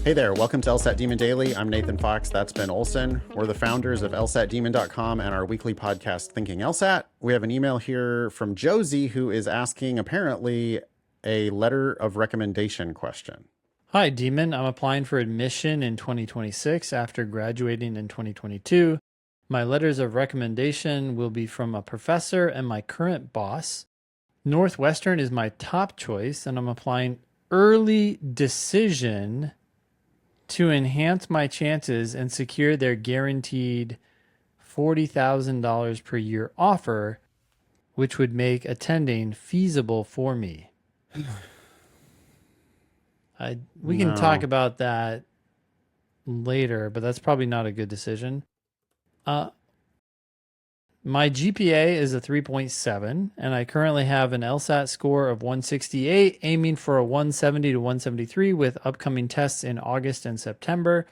Hey there, welcome to LSAT Demon Daily. I'm Nathan Fox, that's Ben Olson. We're the founders of LSATdemon.com and our weekly podcast, Thinking LSAT. We have an email here from Josie, who is asking, apparently, a letter of recommendation question. Hi, Demon. I'm applying for admission in 2026 after graduating in 2022. My letters of recommendation will be from a professor and my current boss. Northwestern is my top choice, and I'm applying early decision to enhance my chances and secure their guaranteed $40,000 per year offer, which would make attending feasible for me. We can talk about that later, but that's probably not a good decision. My GPA is a 3.7, and I currently have an LSAT score of 168, aiming for a 170 to 173 with upcoming tests in August and September.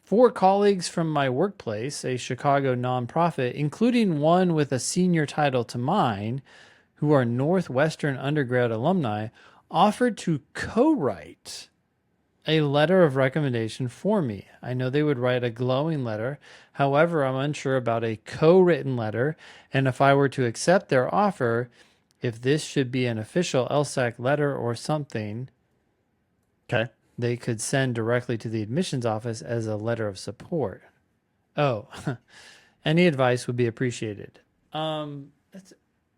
4 colleagues from my workplace, a Chicago nonprofit, including one with a senior title to mine, who are Northwestern undergrad alumni, offered to co-write a letter of recommendation for me. I know they would write a glowing letter. However, I'm unsure about a co-written letter, and if I were to accept their offer, if this should be an official LSAC letter or something, Okay. they could send directly to the admissions office as a letter of support. Oh, any advice would be appreciated. That's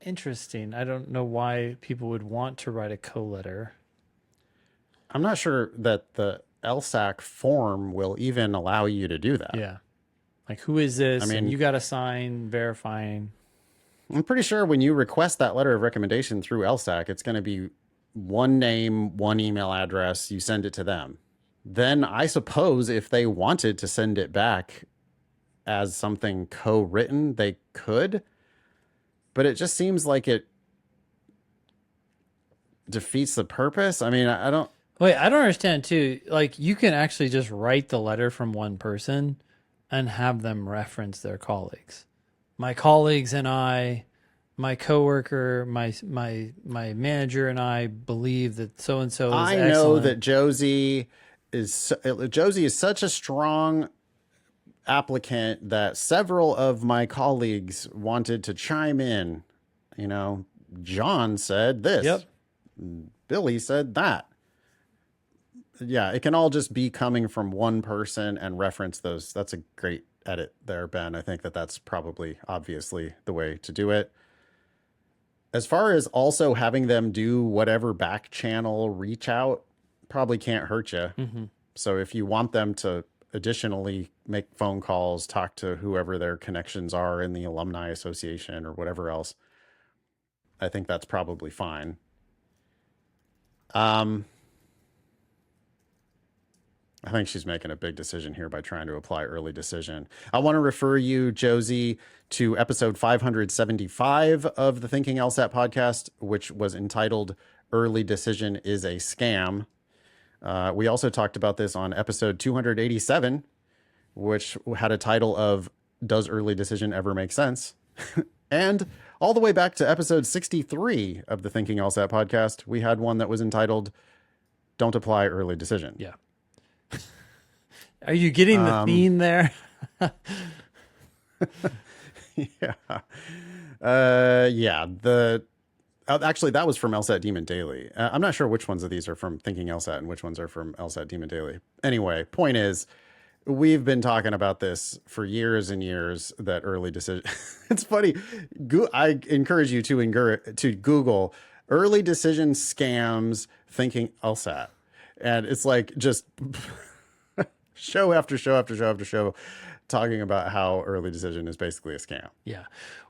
interesting. I don't know why people would want to write a co-letter. I'm not sure that the LSAC form will even allow you to do that. Yeah. Like, who is this? I mean, and you got to sign verifying. I'm pretty sure when you request that letter of recommendation through LSAC, it's going to be one name, one email address. You send it to them. Then I suppose if they wanted to send it back as something co-written, they could. But it just seems like it defeats the purpose. I mean, I don't... Wait, I don't understand too. Like, you can actually just write the letter from one person and have them reference their colleagues. My colleagues and I, my coworker, my manager and I believe that so and so is excellent. I know that Josie is such a strong applicant that several of my colleagues wanted to chime in. You know, John said this. Yep. Billy said that. Yeah, it can all just be coming from one person and reference those. That's a great edit there, Ben. I think that that's probably obviously the way to do it. As far as also having them do whatever back channel reach out, probably can't hurt you. Mm-hmm. So if you want them to additionally make phone calls, talk to whoever their connections are in the alumni association or whatever else, I think that's probably fine. I think she's making a big decision here by trying to apply early decision. I want to refer you, Josie, to episode 575 of the Thinking LSAT podcast, which was entitled Early Decision is a Scam. We also talked about this on episode 287, which had a title of Does Early Decision Ever Make Sense? And all the way back to episode 63 of the Thinking LSAT podcast, we had one that was entitled Don't Apply Early Decision. Yeah. Are you getting the theme there? Yeah. Actually, that was from LSAT Demon Daily. I'm not sure which ones of these are from Thinking LSAT and which ones are from LSAT Demon Daily. Anyway, point is, we've been talking about this for years and years, that early decision. It's funny. I encourage you to Google early decision scams Thinking LSAT. And it's like just show after show after show after show talking about how early decision is basically a scam. Yeah.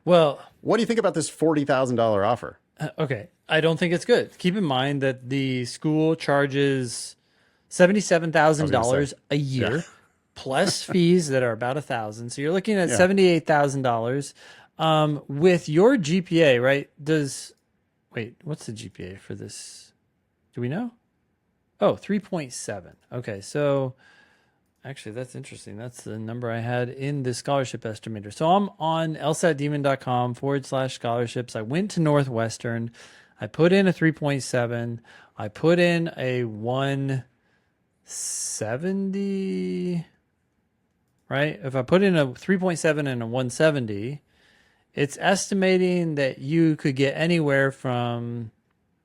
Well, what do you think about this $40,000 offer? Okay. I don't think it's good. Keep in mind that the school charges $77,000 a year, yeah, plus fees that are about $1,000. So you're looking at $78,000. With your GPA, right? Wait, what's the GPA for this? Do we know? Oh, 3.7. Okay, so actually that's interesting. That's the number I had in the scholarship estimator. So I'm on lsatdemon.com/scholarships. I went to Northwestern. I put in a 3.7. I put in a 1 70, right? If I put in a 3.7 and a 170, it's estimating that you could get anywhere from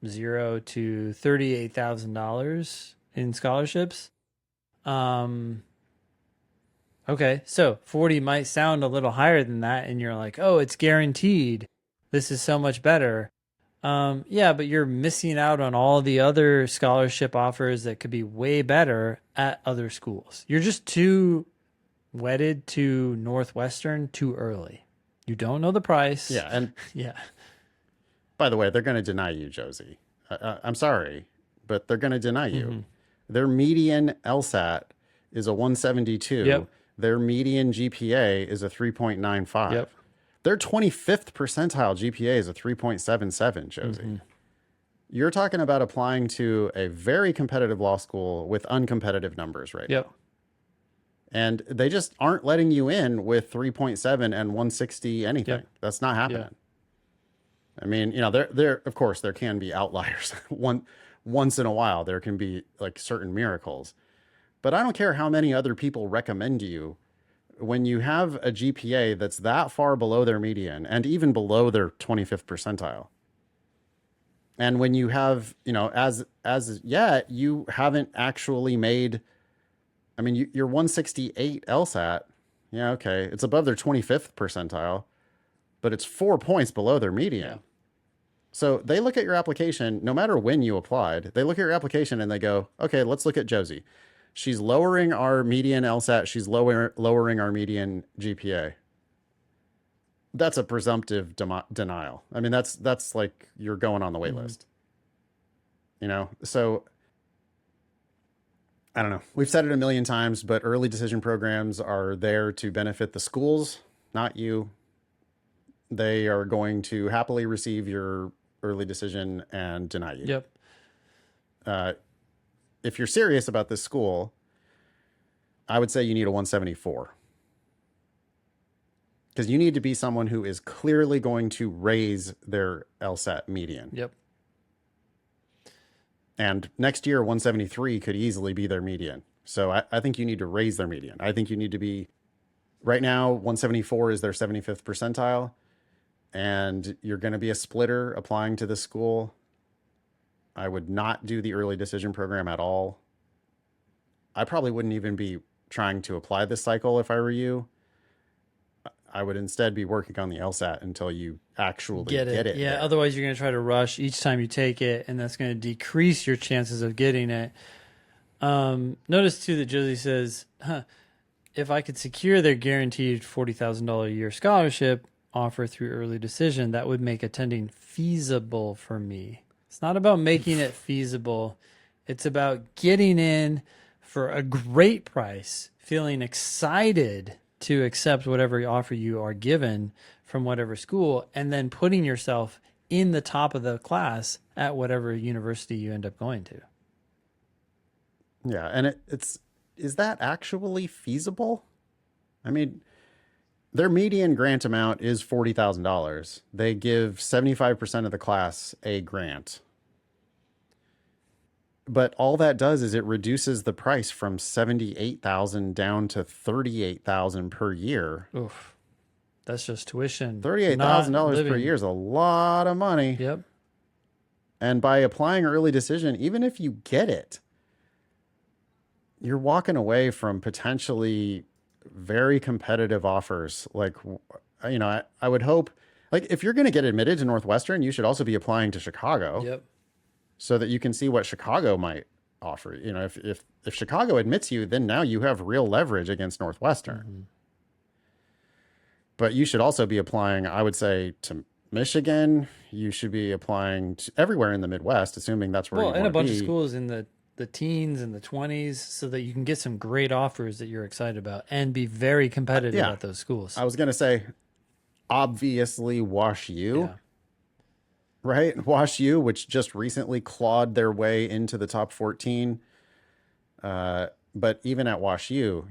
0 to $38,000 in scholarships. Okay, so 40 might sound a little higher than that, and you're like, oh, it's guaranteed. This is so much better. Yeah, but you're missing out on all the other scholarship offers that could be way better at other schools. You're just too wedded to Northwestern too early. You don't know the price. Yeah. And Yeah. by the way, they're going to deny you, Josie. I'm sorry, but they're going to deny you. Their median LSAT is a 172. Yep. Their median GPA is a 3.95. Yep. Their 25th percentile GPA is a 3.77, Josie. You're talking about applying to a very competitive law school with uncompetitive numbers right Yep. now. And they just aren't letting you in with 3.7 and 160 anything. Yep. That's not happening. Yeah. I mean, there of course there can be outliers. Once in a while there can be like certain miracles. But I don't care how many other people recommend you, when you have a GPA that's that far below their median and even below their 25th percentile. And when you have, as yet, you haven't actually made, I mean, you're 168 LSAT. Yeah, okay. It's above their 25th percentile, but it's 4 points below their median. Yeah. So they look at your application, no matter when you applied, they look at your application and they go, okay, let's look at Josie. She's lowering our median LSAT. She's lowering our median GPA. That's a presumptive denial. I mean, that's like you're going on the wait list. So I don't know. We've said it a million times, but early decision programs are there to benefit the schools, not you. They are going to happily receive your early decision and deny you. Yep. If you're serious about this school, I would say you need a 174. Because you need to be someone who is clearly going to raise their LSAT median. Yep. And next year, 173 could easily be their median. So I think you need to raise their median. I think you need to be, right now, 174 is their 75th percentile. And you're going to be a splitter applying to this school. I would not do the early decision program at all. I probably wouldn't even be trying to apply this cycle if I were you. I would instead be working on the LSAT until you actually get it. Yeah, there. otherwise you're going to try to rush each time you take it, and that's going to decrease your chances of getting it. Notice, too, that Josie says, if I could secure their guaranteed $40,000 a year scholarship offer through early decision, that would make attending feasible for me. It's not about making it feasible. It's about getting in for a great price, feeling excited to accept whatever offer you are given from whatever school, and then putting yourself in the top of the class at whatever university you end up going to. Yeah, and is that actually feasible? I mean, their median grant amount is $40,000. They give 75% of the class a grant. But all that does is it reduces the price from $78,000 down to $38,000 per year. Oof. That's just tuition. $38,000 per year is a lot of money. Yep. And by applying early decision, even if you get it, you're walking away from potentially very competitive offers. Like, I would hope, like, if you're going to get admitted to Northwestern, you should also be applying to Chicago. Yep. So that you can see what Chicago might offer. If Chicago admits you, then now you have real leverage against Northwestern. Mm-hmm. But you should also be applying, I would say, to Michigan. You should be applying to everywhere in the Midwest, assuming that's where you want to be. And a bunch of schools in the teens and the 20s, so that you can get some great offers that you're excited about and be very competitive at those schools. I was going to say, obviously, Wash U. Yeah. Right? Wash U, which just recently clawed their way into the top 14. But even at Wash U,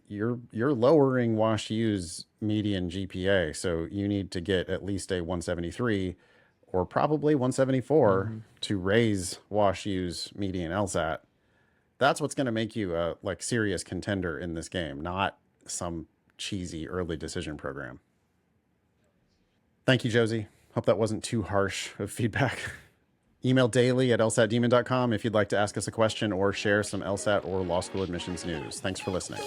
you're lowering Wash U's median GPA. So you need to get at least a 173 or probably 174 to raise Wash U's median LSAT. That's what's going to make you a like serious contender in this game, not some cheesy early decision program. Thank you, Josie. Hope that wasn't too harsh of feedback. Email daily at lsatdemon.com if you'd like to ask us a question or share some LSAT or law school admissions news. Thanks for listening.